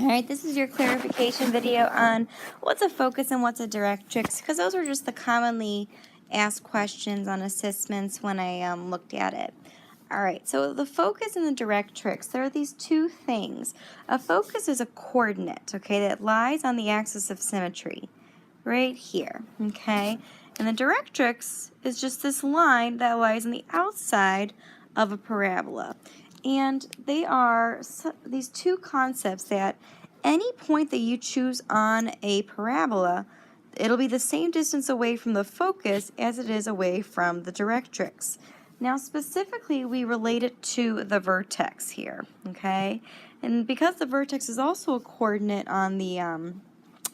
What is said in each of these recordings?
Alright, this is your clarification video on what's a focus and what's a directrix, because those were just the commonly asked questions on assessments when I looked at it. Alright, so the focus and the directrix, there are these two things. A focus is a coordinate, okay, that lies on the axis of symmetry, right here, okay? And the directrix is just this line that lies on the outside of a parabola. And they are these two concepts that any point that you choose on a parabola, it'll be the same distance away from the focus as it is away from the directrix. Now specifically we relate it to the vertex here, okay? And because the vertex is also a coordinate on the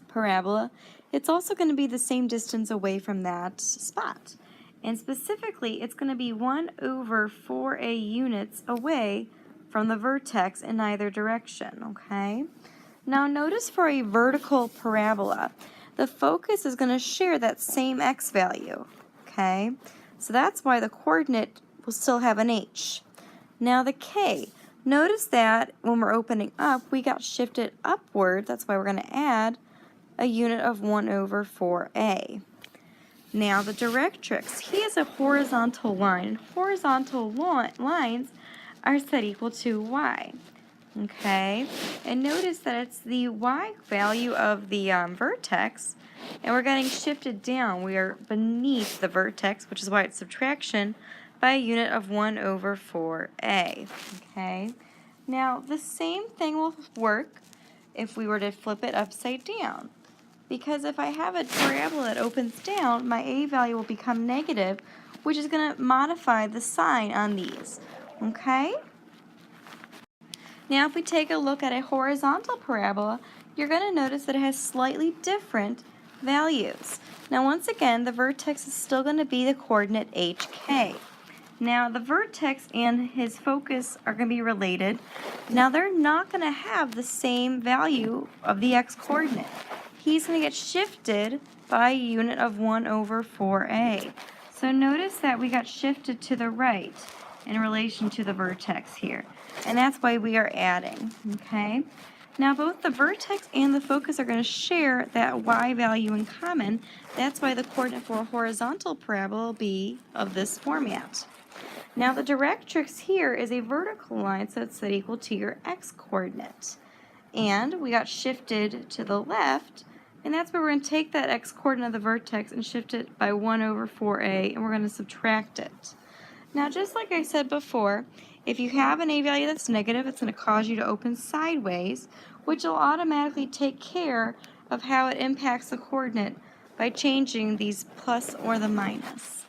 parabola, it's also going to be the same distance away from that spot. And specifically, it's going to be 1 over 4a units away from the vertex in either direction, okay? Now notice for a vertical parabola, the focus is going to share that same x value, okay? So that's why the coordinate will still have an h. Now the k, notice that when we're opening up, we got shifted upward. That's why we're going to add a unit of 1 over 4a. Now the directrix, he is a horizontal line. Horizontal lines are set equal to y. Okay, and notice that it's the y value of the vertex, and we're getting shifted down. We are beneath the vertex, which is why it's subtraction by a unit of 1 over 4a. Okay, now the same thing will work if we were to flip it upside down. Because if I have a parabola that opens down, my a value will become negative, which is going to modify the sign on these. Okay? Now if we take a look at a horizontal parabola, you're going to notice that it has slightly different values. Now once again, the vertex is still going to be the coordinate hk. Now the vertex and his focus are going to be related. Now they're not going to have the same value of the x-coordinate. He's going to get shifted by a unit of 1 over 4a. So notice that we got shifted to the right in relation to the vertex here. And that's why we are adding, okay? Now both the vertex and the focus are going to share that y value in common. That's why the coordinate for a horizontal parabola will be of this format. Now the directrix here is a vertical line, so it's set equal to your x-coordinate. And we got shifted to the left, and that's where we're going to take that x-coordinate of the vertex and shift it by 1 over 4a, and we're going to subtract it. Now, just like I said before, if you have an a value that's negative, it's going to cause you to open sideways, which will automatically take care of how it impacts the coordinate by changing these plus or the minus.